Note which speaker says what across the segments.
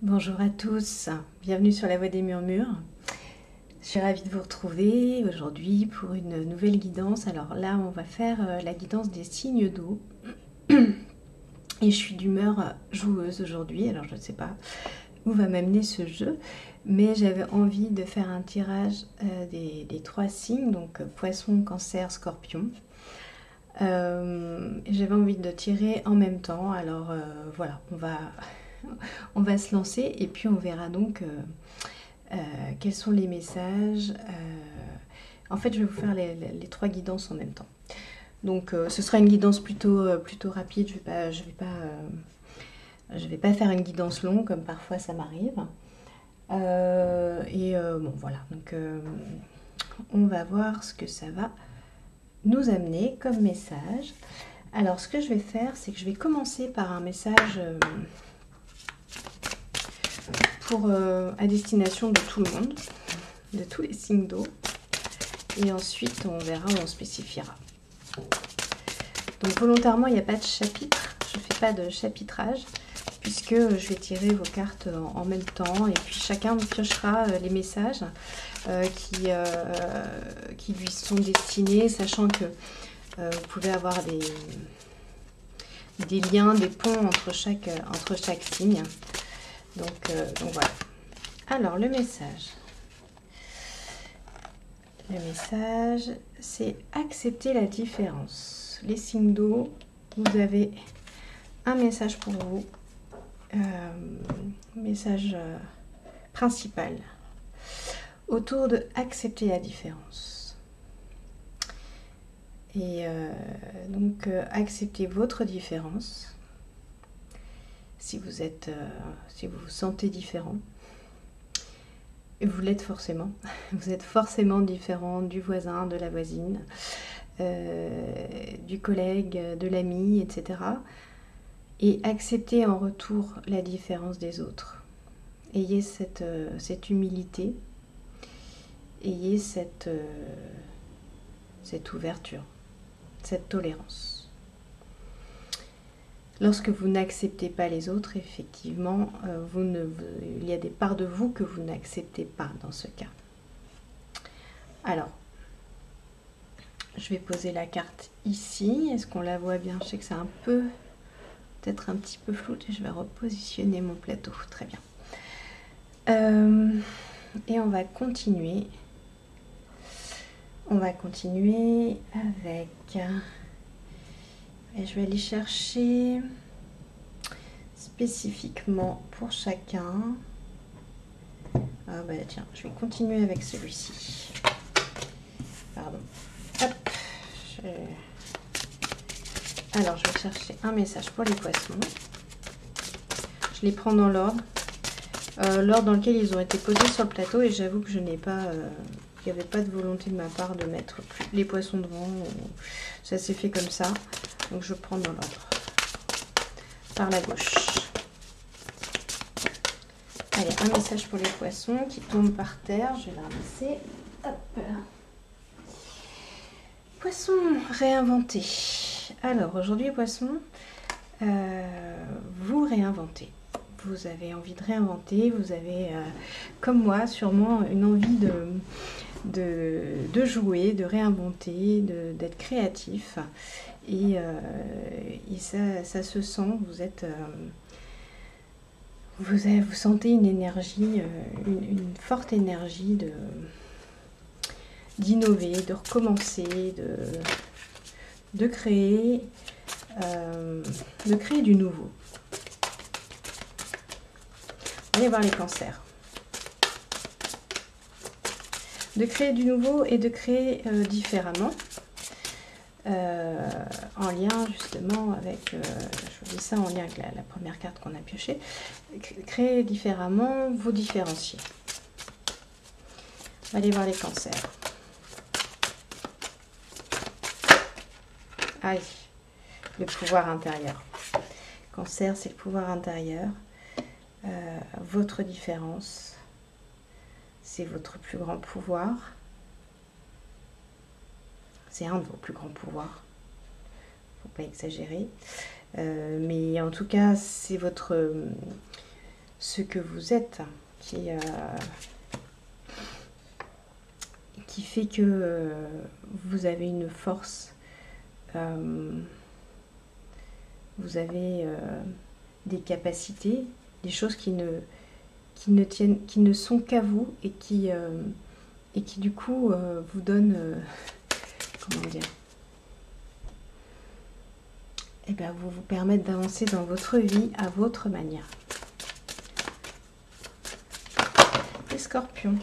Speaker 1: Bonjour à tous, bienvenue sur la Voie des Murmures. Je suis ravie de vous retrouver aujourd'hui pour une nouvelle guidance. Alors là, on va faire la guidance des signes d'eau. Et je suis d'humeur joueuse aujourd'hui, alors je ne sais pas où va m'amener ce jeu, mais j'avais envie de faire un tirage des trois signes, donc poisson, cancer, scorpion. J'avais envie de tirer en même temps, alors voilà, on va se lancer et puis on verra donc quels sont les messages. En fait, je vais vous faire les trois guidances en même temps. Donc ce sera une guidance plutôt rapide, je vais pas faire une guidance longue comme parfois ça m'arrive. Bon voilà, donc on va voir ce que ça va nous amener comme message. Alors ce que je vais faire, c'est que je vais commencer par un message à destination de tout le monde, de tous les signes d'eau. Et ensuite, on verra où on spécifiera. Donc volontairement, il n'y a pas de chapitre, je ne fais pas de chapitrage, puisque je vais tirer vos cartes en même temps, et puis chacun piochera les messages qui lui sont destinés, sachant que vous pouvez avoir des liens, des ponts entre chaque signe. Donc voilà. Alors, le message. Le message, c'est accepter la différence. Les signes d'eau, vous avez un message pour vous. Message principal. Autour de accepter la différence. Et donc, acceptez votre différence. Si vous vous sentez différent. Et vous l'êtes forcément. Vous êtes forcément différent du voisin, de la voisine, du collègue, de l'ami, etc. Et acceptez en retour la différence des autres. Ayez cette humilité, ayez cette ouverture, cette tolérance. Lorsque vous n'acceptez pas les autres, effectivement, il y a des parts de vous que vous n'acceptez pas dans ce cas. Alors, je vais poser la carte ici. Est-ce qu'on la voit bien? Je sais que c'est peut-être un petit peu flou. Et je vais repositionner mon plateau. Très bien. Et on va continuer. On va continuer avec... Et je vais aller chercher spécifiquement pour chacun. Ah bah tiens, je vais continuer avec celui-ci. Pardon. Hop. Alors, je vais chercher un message pour les poissons. Je les prends dans l'ordre. L'ordre dans lequel ils ont été posés sur le plateau. Et j'avoue que je n'ai pas... il n'y avait pas de volonté de ma part de mettre les poissons devant. Ça s'est fait comme ça. Donc je prends dans l'ordre. Par la gauche. Allez, un message pour les poissons qui tombent par terre. Je vais la ramasser. Hop. Poissons réinventés. Alors aujourd'hui, poissons, vous réinventez. Vous avez envie de réinventer. Vous avez, comme moi, sûrement une envie de jouer, de réinventer, d'être créatif. Et ça se sent, vous sentez une énergie, une forte énergie d'innover, de recommencer, de créer du nouveau. Allez voir les cancers. De créer du nouveau et de créer différemment. En lien justement avec, je vous dis ça en lien avec la première carte qu'on a piochée, créer différemment, vous différencier. Allez voir les cancers. Aïe, le pouvoir intérieur. Cancer, c'est le pouvoir intérieur. Votre différence, c'est votre plus grand pouvoir. C'est un de vos plus grands pouvoirs. Faut pas exagérer. Mais en tout cas, c'est ce que vous êtes, qui fait que vous avez une force, vous avez des capacités, des choses qui ne sont qu'à vous et qui du coup vous donnent, comment dire, et bien vous permettent d'avancer dans votre vie à votre manière. Les scorpions.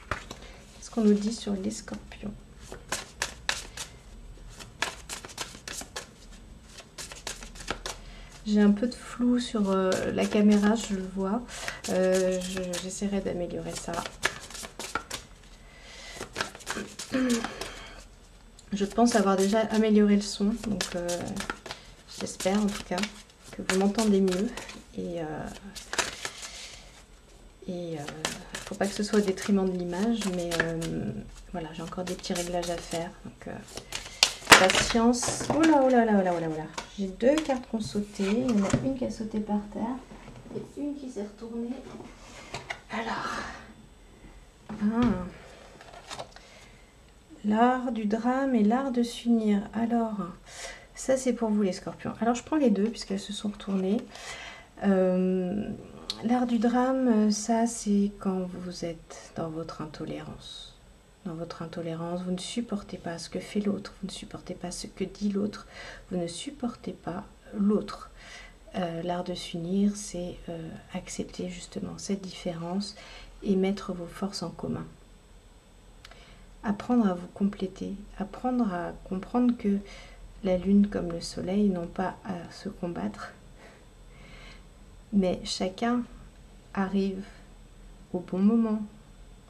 Speaker 1: Qu'est-ce qu'on nous dit sur les scorpions? J'ai un peu de flou sur la caméra, je le vois. J'essaierai d'améliorer ça. Je pense avoir déjà amélioré le son, donc j'espère en tout cas que vous m'entendez mieux. Et faut pas que ce soit au détriment de l'image, mais voilà, j'ai encore des petits réglages à faire. Donc patience. Oh là, oh là, oh là, oh là, oh là, oh là. J'ai deux cartes qui ont sauté. Il y en a une qui a sauté par terre et une qui s'est retournée. Alors, l'art du drame et l'art de s'unir. Alors, ça c'est pour vous les scorpions. Alors je prends les deux puisqu'elles se sont retournées. L'art du drame, ça c'est quand vous êtes dans votre intolérance. Dans votre intolérance, vous ne supportez pas ce que fait l'autre, vous ne supportez pas ce que dit l'autre, vous ne supportez pas l'autre. L'art de s'unir, c'est accepter justement cette différence et mettre vos forces en commun. Apprendre à vous compléter, apprendre à comprendre que la lune comme le soleil n'ont pas à se combattre, mais chacun arrive au bon moment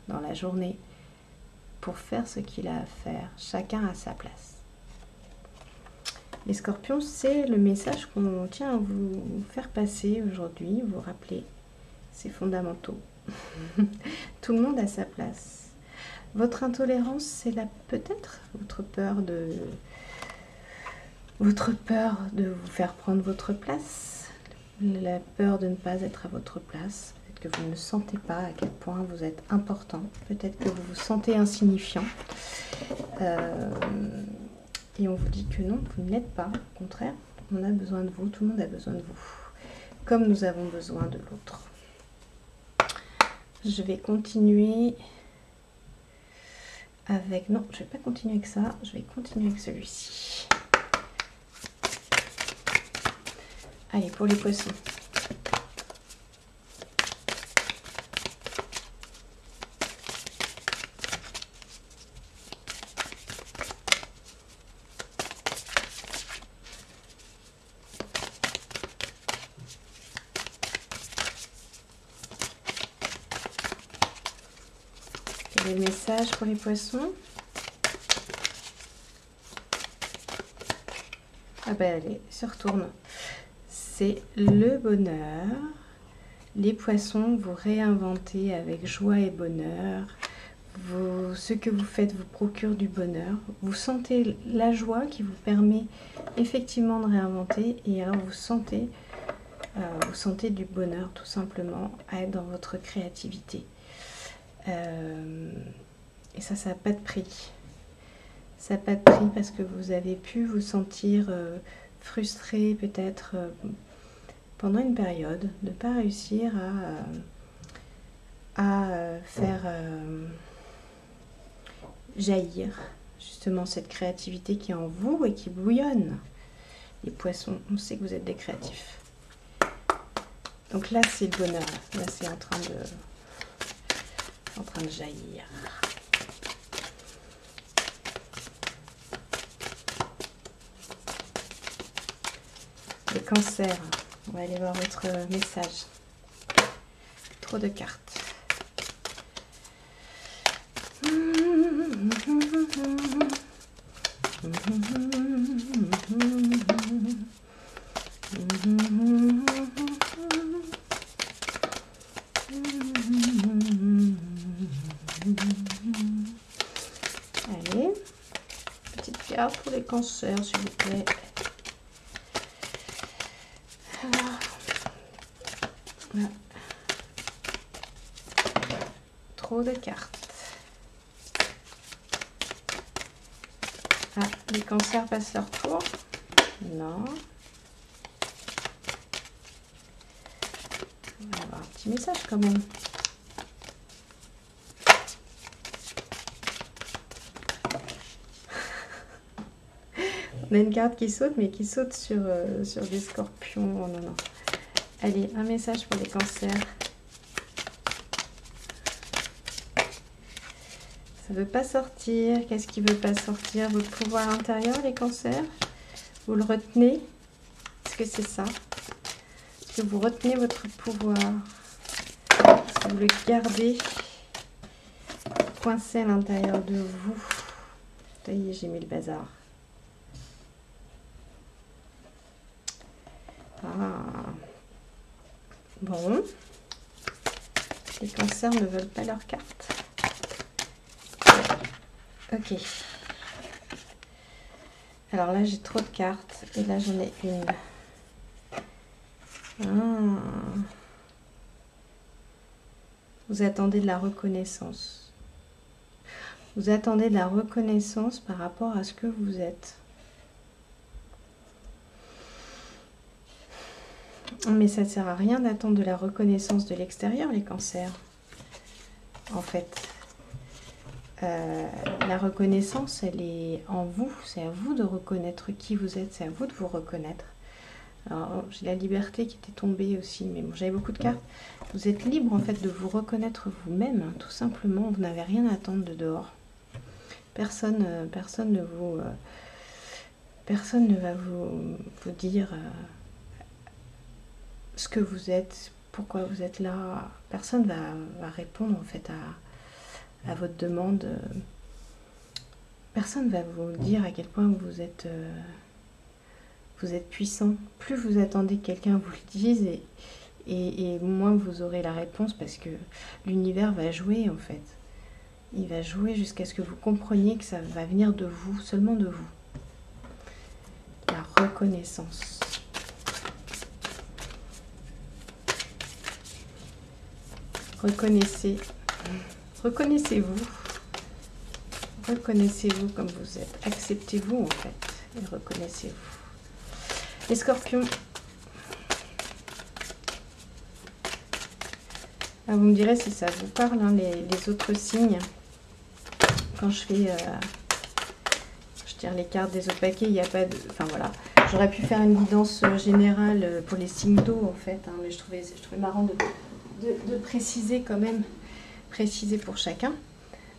Speaker 1: dans la journée pour faire ce qu'il a à faire, chacun à sa place. Les scorpions, c'est le message qu'on tient à vous faire passer aujourd'hui, vous rappeler, c'est fondamentaux. Tout le monde a sa place. Votre intolérance, c'est là peut-être votre peur de vous faire prendre votre place, la peur de ne pas être à votre place. Que vous ne sentez pas à quel point vous êtes important, peut-être que vous vous sentez insignifiant, et on vous dit que non, vous ne l'êtes pas, au contraire, on a besoin de vous, tout le monde a besoin de vous, comme nous avons besoin de l'autre. Je vais continuer avec, non, je ne vais pas continuer avec ça, je vais continuer avec celui-ci. Allez, pour les poissons. Le message pour les poissons. Ah ben allez, se retourne. C'est le bonheur. Les poissons, vous réinventez avec joie et bonheur. Ce que vous faites vous procure du bonheur. Vous sentez la joie qui vous permet effectivement de réinventer. Et alors vous sentez du bonheur tout simplement à être dans votre créativité. Et ça n'a pas de prix. Ça n'a pas de prix parce que vous avez pu vous sentir frustré peut-être pendant une période, de ne pas réussir à faire jaillir justement cette créativité qui est en vous et qui bouillonne. Les poissons, on sait que vous êtes des créatifs. Donc là c'est le bonheur, là c'est en train de jaillir. Les cancers, on va aller voir votre message. Trop de cartes. Allez, petite carte pour les cancers, s'il vous plaît. Alors, Là. Trop de cartes. Ah, les cancers passent leur tour. Non. On va avoir un petit message quand même. On a une carte qui saute, mais qui saute sur des scorpions. Oh, non, non. Allez, un message pour les cancers. Ça ne veut pas sortir. Qu'est-ce qui ne veut pas sortir? Votre pouvoir intérieur, les cancers? Vous le retenez? Est-ce que c'est ça? Est-ce que vous retenez votre pouvoir? Est-ce que vous le gardez coincé à l'intérieur de vous? Ça y est, j'ai mis le bazar. Ah. Bon. Les cancers ne veulent pas leur carte. Ok. Alors là, j'ai trop de cartes. Et là, j'en ai une. Ah. Vous attendez de la reconnaissance. Vous attendez de la reconnaissance par rapport à ce que vous êtes. Mais ça ne sert à rien d'attendre de la reconnaissance de l'extérieur, les cancers. En fait, la reconnaissance, elle est en vous. C'est à vous de reconnaître qui vous êtes. C'est à vous de vous reconnaître. Alors, j'ai la liberté qui était tombée aussi, mais bon, j'avais beaucoup de cartes. Vous êtes libre, en fait, de vous reconnaître vous-même, hein, tout simplement. Vous n'avez rien à attendre de dehors. Personne ne va vous dire ce que vous êtes, pourquoi vous êtes là. Personne va répondre, en fait, à votre demande. Personne ne va vous dire à quel point vous êtes puissant. Plus vous attendez que quelqu'un vous le dise, et moins vous aurez la réponse, parce que l'univers va jouer, en fait. Il va jouer jusqu'à ce que vous compreniez que ça va venir de vous, seulement de vous. La reconnaissance. Reconnaissez-vous. Reconnaissez-vous comme vous êtes. Acceptez-vous, en fait. Et reconnaissez-vous. Les scorpions. Ah, vous me direz si ça vous parle, hein, les autres signes. Quand je fais... je tire les cartes des autres paquets, il n'y a pas de... Enfin, voilà. J'aurais pu faire une guidance générale pour les signes d'eau, en fait. Hein, mais je trouvais marrant de préciser quand même. Préciser pour chacun.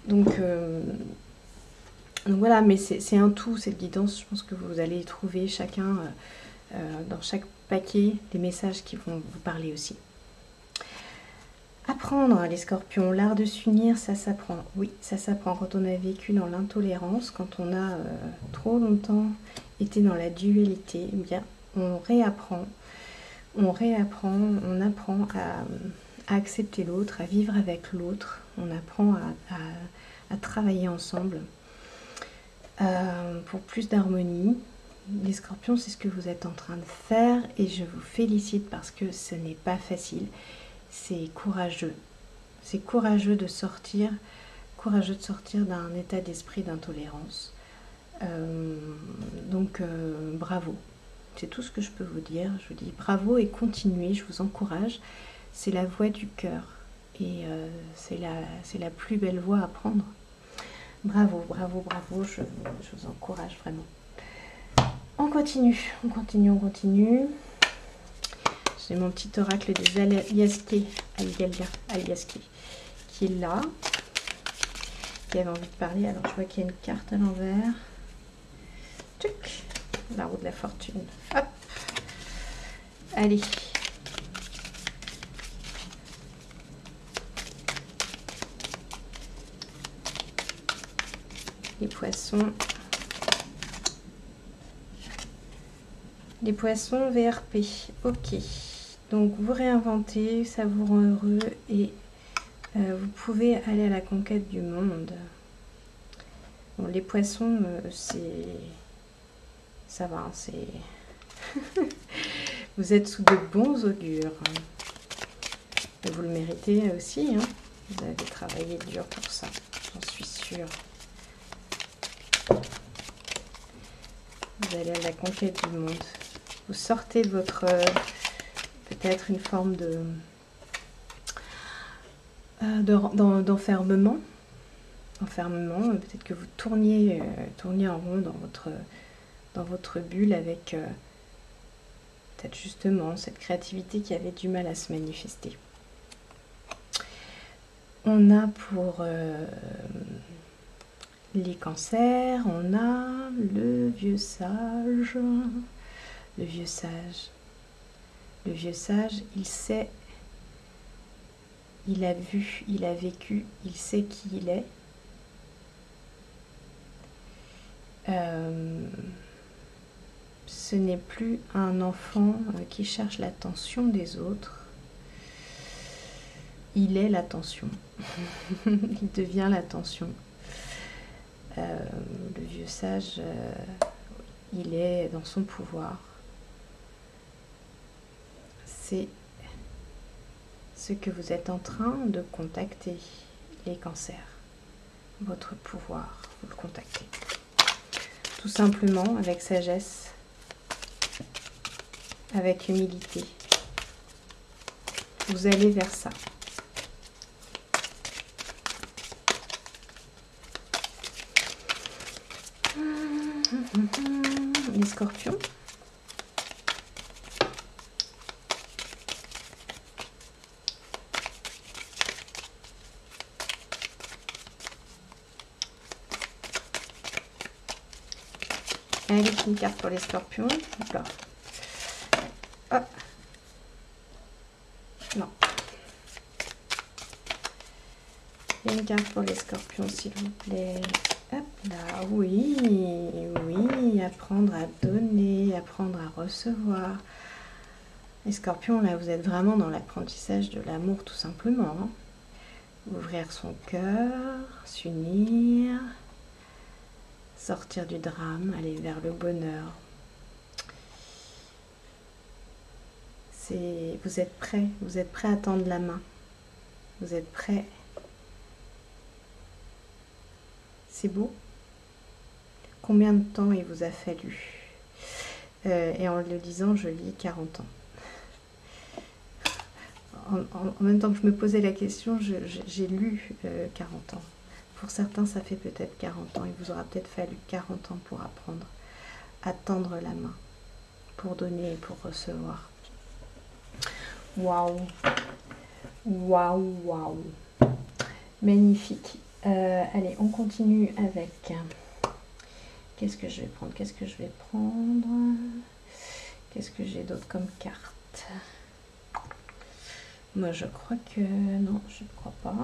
Speaker 1: Donc voilà, mais c'est un tout, cette guidance. Je pense que vous allez trouver chacun, dans chaque paquet, des messages qui vont vous parler aussi. Apprendre, les scorpions, l'art de s'unir, ça s'apprend. Oui, ça s'apprend quand on a vécu dans l'intolérance, quand on a trop longtemps été dans la dualité. Eh bien, on réapprend, on apprend à accepter l'autre, à vivre avec l'autre. On apprend à travailler ensemble pour plus d'harmonie. Les scorpions, c'est ce que vous êtes en train de faire, et je vous félicite parce que ce n'est pas facile. C'est courageux. C'est courageux de sortir d'un état d'esprit d'intolérance. Donc bravo. C'est tout ce que je peux vous dire. Je vous dis bravo et continuez, je vous encourage. C'est la voie du cœur, et c'est la plus belle voie à prendre. Bravo, bravo, bravo, je vous encourage vraiment. On continue. J'ai mon petit oracle des Aliaské, qui est là, qui avait envie de parler. Alors je vois qu'il y a une carte à l'envers. Tuc, la roue de la fortune. Hop. Allez. Les poissons. Les poissons VRP. Ok. Donc vous réinventez, ça vous rend heureux, et vous pouvez aller à la conquête du monde. Bon, les poissons, ça va, c'est... Vous êtes sous de bons augures. vous le méritez aussi, hein. Vous avez travaillé dur pour ça, j'en suis sûre. Vous allez à la conquête du monde. Vous sortez de votre... peut-être une forme d'enfermement. Peut-être que vous tourniez en rond dans votre bulle avec peut-être justement cette créativité qui avait du mal à se manifester. On a pour les cancers, on a le vieux sage. Le vieux sage. Le vieux sage, il sait, il a vu, il a vécu, il sait qui il est. Ce n'est plus un enfant qui cherche l'attention des autres. Il est l'attention. Il devient l'attention. Le vieux sage, il est dans son pouvoir. C'est ce que vous êtes en train de contacter, les cancers. Votre pouvoir, vous le contactez. Tout simplement, avec sagesse, avec humilité. Vous allez vers ça. Les scorpions. Allez, une carte pour les scorpions. Hop. Hop. Non. Et une carte pour les scorpions, s'il vous plaît. Hop là. Oui, oui. Apprendre à donner, apprendre à recevoir. Les scorpions, là, vous êtes vraiment dans l'apprentissage de l'amour, tout simplement. Hein. Ouvrir son cœur, s'unir. Sortir du drame, aller vers le bonheur. Vous êtes prêt à tendre la main. Vous êtes prêt. C'est beau. Combien de temps il vous a fallu? Et en le disant, je lis 40 ans. En même temps que je me posais la question, j'ai lu 40 ans. Pour certains, ça fait peut-être 40 ans. Il vous aura peut-être fallu 40 ans pour apprendre à tendre la main, pour donner et pour recevoir. Waouh! Waouh, waouh! Magnifique. Allez, on continue avec... Qu'est-ce que je vais prendre? Qu'est-ce que je vais prendre? Qu'est-ce que j'ai d'autre comme carte? Moi, je crois que... Non, je ne crois pas.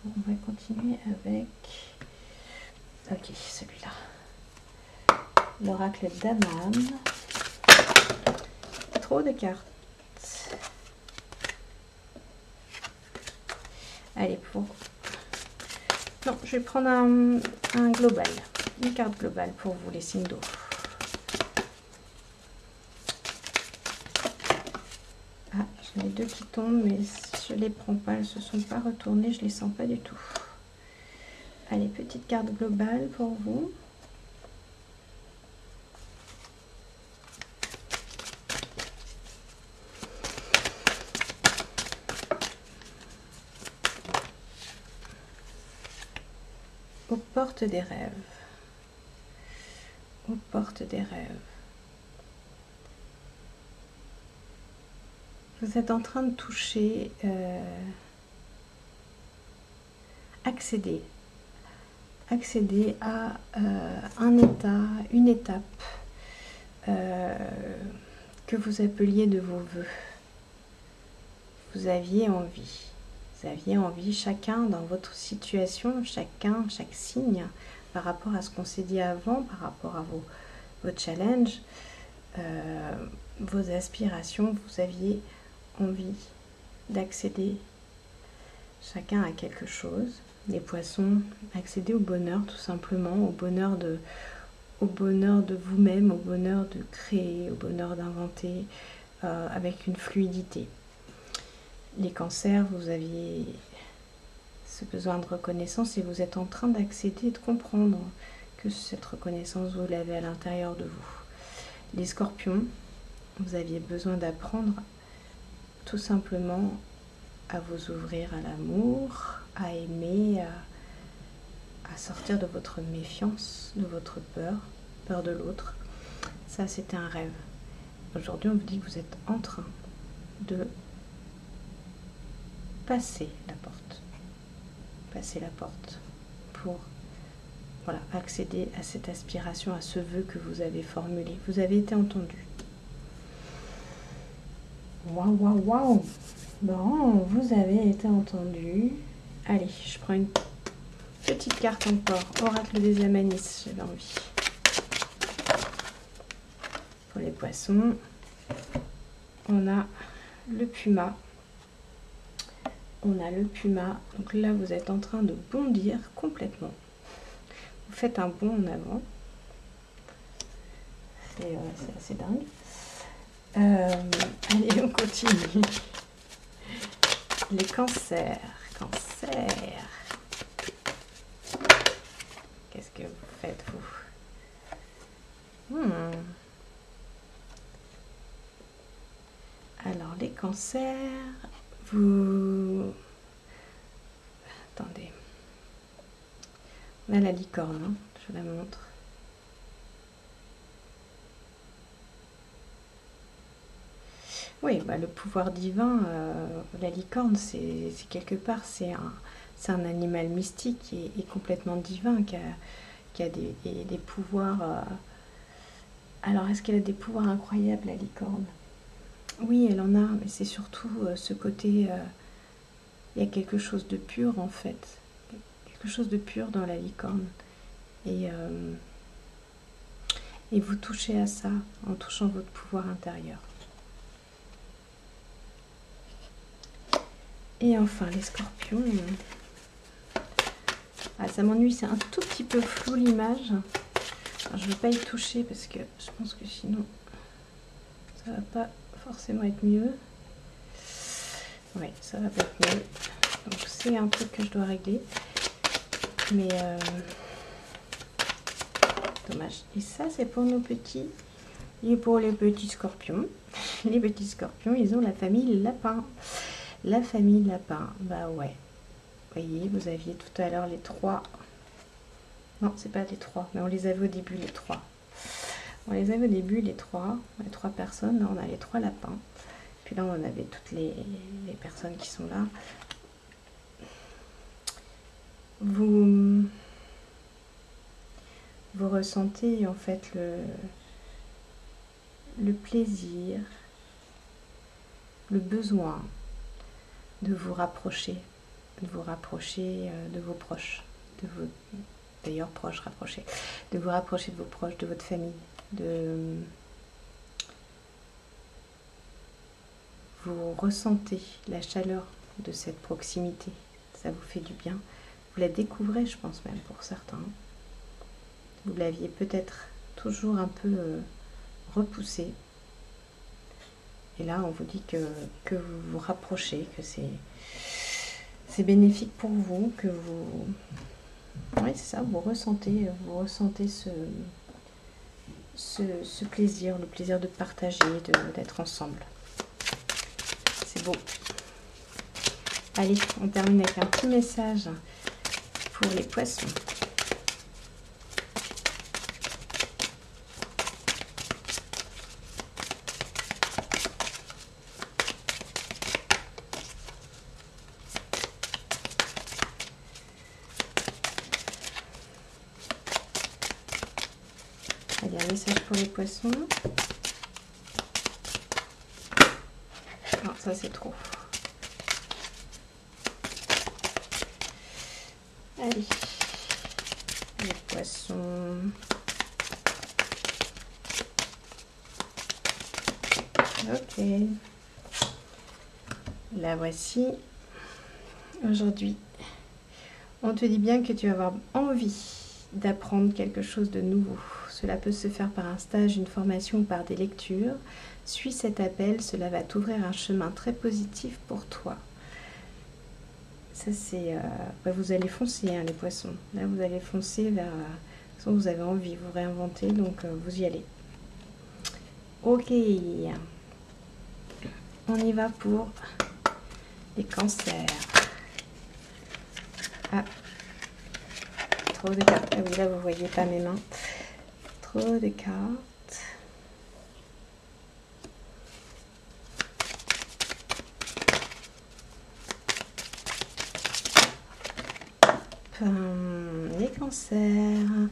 Speaker 1: On va continuer avec... Ok, celui-là. L'oracle d'Aman. Trop de cartes. Allez, pour... Non, je vais prendre un global. Une carte globale pour vous, les signes d'eau. Ah, j'en ai deux qui tombent, mais je les prends pas. Elles ne se sont pas retournées, je les sens pas du tout. Allez, petite carte globale pour vous. Aux portes des rêves. Aux portes des rêves. Vous êtes en train de toucher, accéder à un état, une étape que vous appeliez de vos voeux. Vous aviez envie. Vous aviez envie, chacun dans votre situation, chaque signe, par rapport à ce qu'on s'est dit avant, par rapport à vos challenges, vos aspirations, vous aviez envie d'accéder chacun à quelque chose. Les poissons, accéder au bonheur tout simplement, au bonheur de vous-même, au bonheur de créer, au bonheur d'inventer avec une fluidité. Les cancers, vous aviez ce besoin de reconnaissance et vous êtes en train d'accéder et de comprendre que cette reconnaissance, vous l'avez à l'intérieur de vous. Les scorpions, vous aviez besoin d'apprendre tout simplement à vous ouvrir à l'amour, à aimer, à sortir de votre méfiance, de votre peur de l'autre. Ça, c'était un rêve. Aujourd'hui, on vous dit que vous êtes en train de passer la porte pour voilà, accéder à cette aspiration, à ce vœu que vous avez formulé. Vous avez été entendu. Waouh, waouh, waouh! Bon, vous avez été entendu. Allez, je prends une petite carte encore. Oracle des Amanis, j'avais envie. Pour les poissons, on a le puma. On a le puma. Donc là, vous êtes en train de bondir complètement. Vous faites un bond en avant. C'est assez dingue. Allez, on continue. Les cancers. Qu'est-ce que vous faites, vous? Alors, les cancers, vous... Attendez. On a la licorne, hein, je vous la montre. Oui, bah, le pouvoir divin, la licorne, c'est quelque part, c'est un animal mystique et complètement divin qui a des pouvoirs. Alors, est-ce qu'elle a des pouvoirs incroyables, la licorne? Oui, elle en a, mais c'est surtout ce côté... il y a quelque chose de pur, en fait. Quelque chose de pur dans la licorne. Et vous touchez à ça en touchant votre pouvoir intérieur. Et enfin, les scorpions. Ah, ça m'ennuie, c'est un tout petit peu flou l'image. Je ne veux pas y toucher parce que je pense que sinon, ça va pas forcément être mieux. Oui, ça va pas être mieux. Donc c'est un truc que je dois régler. Mais dommage. Et ça, c'est pour nos petits. Et pour les petits scorpions. Les petits scorpions, ils ont la famille lapin. La famille lapin, bah ouais. Vous voyez, vous aviez tout à l'heure les 3. Non, c'est pas les 3, mais on les avait au début, les 3. On les avait au début, les 3 personnes. Là, on a les 3 lapins. Puis là, on avait toutes les personnes qui sont là. Vous ressentez en fait le plaisir, le besoin de vous rapprocher de vos proches, d'ailleurs proches rapprochés, de vous rapprocher de vos proches, de votre famille, vous ressentez la chaleur de cette proximité, ça vous fait du bien. Vous la découvrez, je pense même pour certains. Vous l'aviez peut-être toujours un peu repoussé. Et là, on vous dit que vous vous rapprochez, que c'est bénéfique pour vous, que vous... Oui, c'est ça, vous ressentez ce plaisir, le plaisir de partager, d'être ensemble. C'est beau. Allez, on termine avec un petit message pour les poissons. Allez, un message pour les poissons. Non, ça c'est trop. Allez, les poissons. Ok. La voici. Aujourd'hui, on te dit bien que tu vas avoir envie d'apprendre quelque chose de nouveau. Cela peut se faire par un stage, une formation ou par des lectures. Suis cet appel, cela va t'ouvrir un chemin très positif pour toi. Ça c'est... vous allez foncer hein, les poissons. Là vous allez foncer vers... ce dont vous avez envie, vous réinventer, donc vous y allez. Ok. On y va pour les cancers. Ah. Trop de cartes. Ah oui, là vous voyez pas mes mains. Trop de cartes. Les cancers.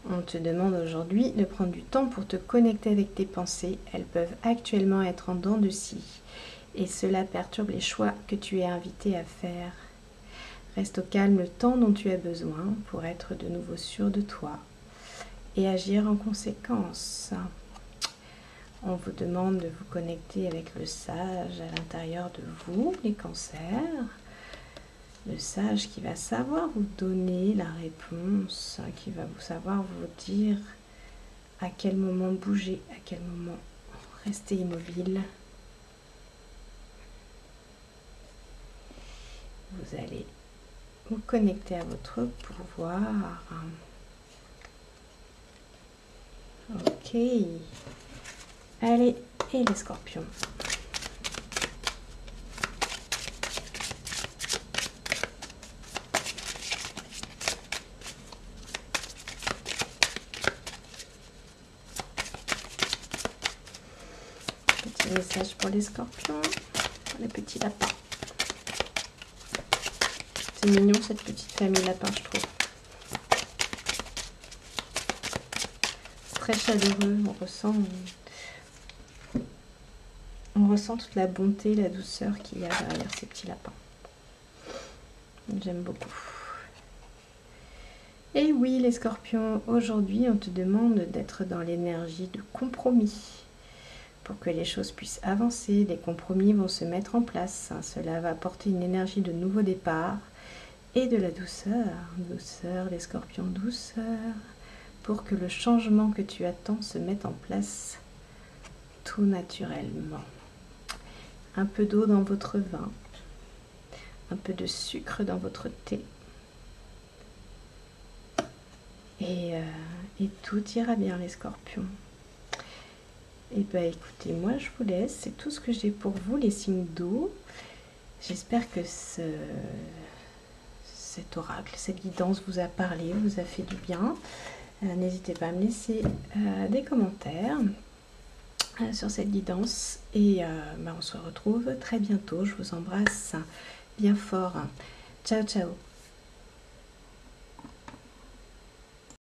Speaker 1: On te demande aujourd'hui de prendre du temps pour te connecter avec tes pensées. Elles peuvent actuellement être en dents de scie. Et cela perturbe les choix que tu es invité à faire. Reste au calme le temps dont tu as besoin pour être de nouveau sûr de toi et agir en conséquence. On vous demande de vous connecter avec le sage à l'intérieur de vous, les cancers. Le sage qui va savoir vous donner la réponse, qui va vous savoir vous dire à quel moment bouger, à quel moment rester immobile. Vous allez vous connecter à votre pouvoir. Ok. Allez, et les scorpions. Petit message pour les scorpions, pour les petits lapins. C'est mignon cette petite famille lapin, je trouve. C'est très chaleureux, on ressent toute la bonté, la douceur qu'il y a derrière ces petits lapins. J'aime beaucoup. Et oui, les scorpions, aujourd'hui, on te demande d'être dans l'énergie de compromis. Pour que les choses puissent avancer, des compromis vont se mettre en place. Cela va apporter une énergie de nouveau départ et de la douceur. Douceur, les scorpions, douceur. Pour que le changement que tu attends se mette en place tout naturellement. Un peu d'eau dans votre vin. Un peu de sucre dans votre thé. Et tout ira bien les scorpions. Et bien écoutez, moi je vous laisse, c'est tout ce que j'ai pour vous les signes d'eau. J'espère que cet oracle, cette guidance vous a parlé, vous a fait du bien. N'hésitez pas à me laisser des commentaires sur cette guidance. Et on se retrouve très bientôt, je vous embrasse bien fort. Ciao ciao.